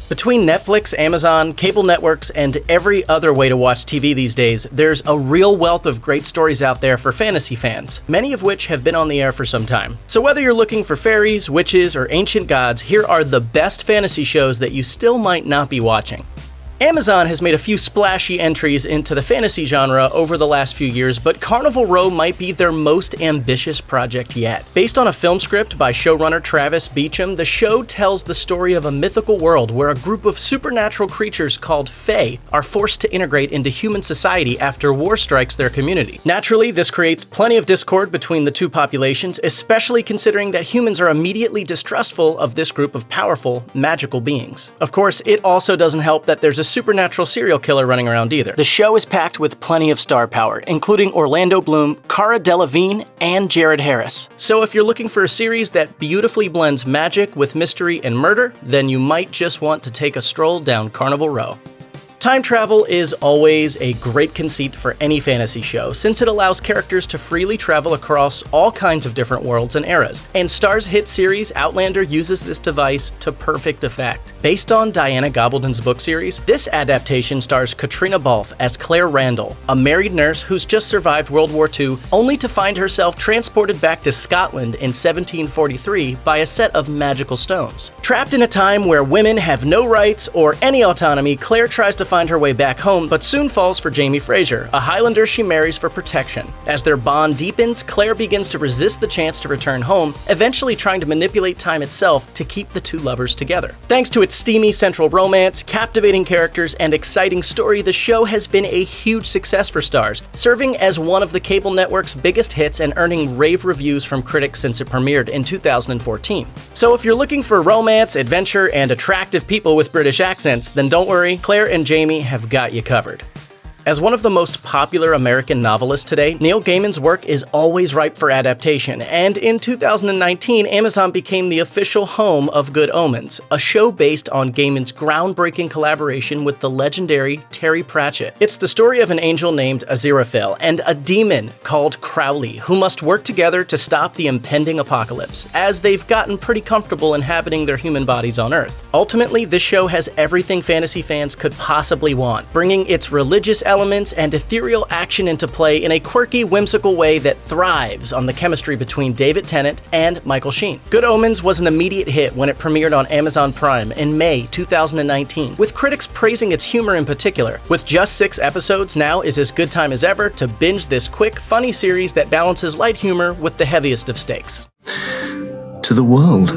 Between Netflix, Amazon, cable networks, and every other way to watch TV these days, there's a real wealth of great stories out there for fantasy fans, many of which have been on the air for some time. So whether you're looking for fairies, witches, or ancient gods, here are the best fantasy shows that you still might not be watching. Amazon has made a few splashy entries into the fantasy genre over the last few years, but Carnival Row might be their most ambitious project yet. Based on a film script by showrunner Travis Beacham, the show tells the story of a mythical world where a group of supernatural creatures called Fae are forced to integrate into human society after war strikes their community. Naturally, this creates plenty of discord between the two populations, especially considering that humans are immediately distrustful of this group of powerful, magical beings. Of course, it also doesn't help that there's a supernatural serial killer running around either. The show is packed with plenty of star power, including Orlando Bloom, Cara Delevingne, and Jared Harris. So if you're looking for a series that beautifully blends magic with mystery and murder, then you might just want to take a stroll down Carnival Row. Time travel is always a great conceit for any fantasy show, since it allows characters to freely travel across all kinds of different worlds and eras. And Star's hit series, Outlander, uses this device to perfect effect. Based on Diana Gabaldon's book series, this adaptation stars Katrina Balfe as Claire Randall, a married nurse who's just survived World War II, only to find herself transported back to Scotland in 1743 by a set of magical stones. Trapped in a time where women have no rights or any autonomy, Claire tries to find her way back home, but soon falls for Jamie Fraser, a Highlander she marries for protection. As their bond deepens, Claire begins to resist the chance to return home, eventually trying to manipulate time itself to keep the two lovers together. Thanks to its steamy central romance, captivating characters, and exciting story, the show has been a huge success for Starz, serving as one of the cable network's biggest hits and earning rave reviews from critics since it premiered in 2014. So if you're looking for romance, adventure, and attractive people with British accents, then don't worry, Claire and Jamie have got you covered. As one of the most popular American novelists today, Neil Gaiman's work is always ripe for adaptation, and in 2019, Amazon became the official home of Good Omens, a show based on Gaiman's groundbreaking collaboration with the legendary Terry Pratchett. It's the story of an angel named Aziraphale and a demon called Crowley, who must work together to stop the impending apocalypse, as they've gotten pretty comfortable inhabiting their human bodies on Earth. Ultimately, this show has everything fantasy fans could possibly want, bringing its religious elements and ethereal action into play in a quirky, whimsical way that thrives on the chemistry between David Tennant and Michael Sheen. Good Omens was an immediate hit when it premiered on Amazon Prime in May 2019, with critics praising its humor in particular. With just 6 episodes, now is as good time as ever to binge this quick, funny series that balances light humor with the heaviest of stakes. To the world.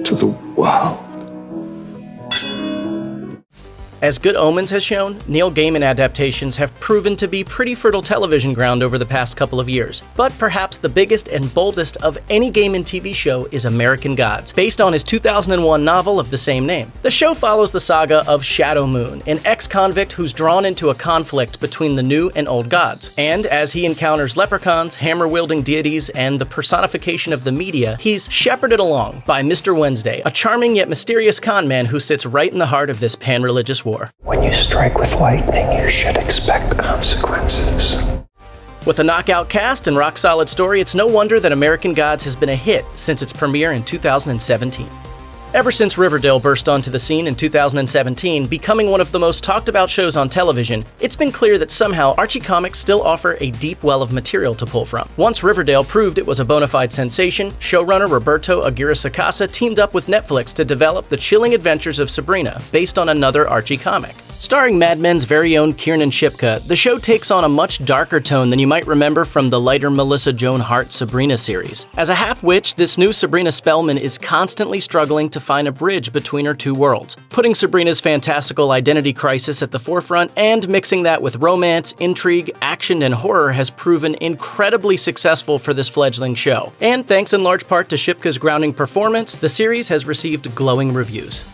To the world. As Good Omens has shown, Neil Gaiman adaptations have proven to be pretty fertile television ground over the past couple of years. But perhaps the biggest and boldest of any Gaiman TV show is American Gods, based on his 2001 novel of the same name. The show follows the saga of Shadow Moon, an ex-convict who's drawn into a conflict between the new and old gods. And as he encounters leprechauns, hammer-wielding deities, and the personification of the media, he's shepherded along by Mr. Wednesday, a charming yet mysterious con man who sits right in the heart of this pan-religious war. When you strike with lightning, you should expect consequences. With a knockout cast and rock-solid story, it's no wonder that American Gods has been a hit since its premiere in 2017. Ever since Riverdale burst onto the scene in 2017, becoming one of the most talked about shows on television, it's been clear that somehow Archie comics still offer a deep well of material to pull from. Once Riverdale proved it was a bona fide sensation, showrunner Roberto Aguirre-Sacasa teamed up with Netflix to develop The Chilling Adventures of Sabrina, based on another Archie comic. Starring Mad Men's very own Kiernan Shipka, the show takes on a much darker tone than you might remember from the lighter Melissa Joan Hart Sabrina series. As a half-witch, this new Sabrina Spellman is constantly struggling to find a bridge between her two worlds, putting Sabrina's fantastical identity crisis at the forefront and mixing that with romance, intrigue, action, and horror has proven incredibly successful for this fledgling show. And thanks in large part to Shipka's grounding performance, the series has received glowing reviews.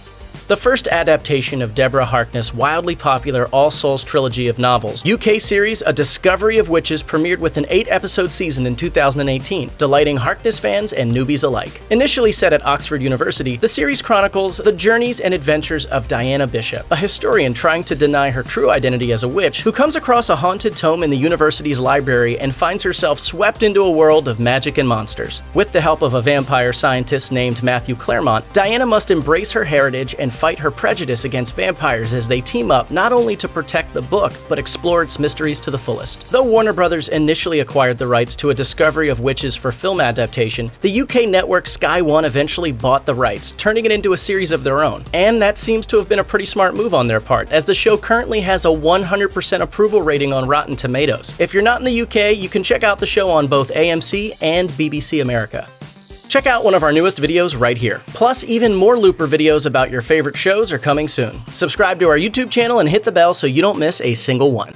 the first adaptation of Deborah Harkness' wildly popular All Souls trilogy of novels. UK series A Discovery of Witches premiered with an 8-episode season in 2018, delighting Harkness fans and newbies alike. Initially set at Oxford University, the series chronicles the journeys and adventures of Diana Bishop, a historian trying to deny her true identity as a witch who comes across a haunted tome in the university's library and finds herself swept into a world of magic and monsters. With the help of a vampire scientist named Matthew Claremont, Diana must embrace her heritage and fight her prejudice against vampires as they team up not only to protect the book, but explore its mysteries to the fullest. Though Warner Brothers initially acquired the rights to A Discovery of Witches for film adaptation, the UK network Sky One eventually bought the rights, turning it into a series of their own. And that seems to have been a pretty smart move on their part, as the show currently has a 100% approval rating on Rotten Tomatoes. If you're not in the UK, you can check out the show on both AMC and BBC America. Check out one of our newest videos right here. Plus, even more Looper videos about your favorite shows are coming soon. Subscribe to our YouTube channel and hit the bell so you don't miss a single one.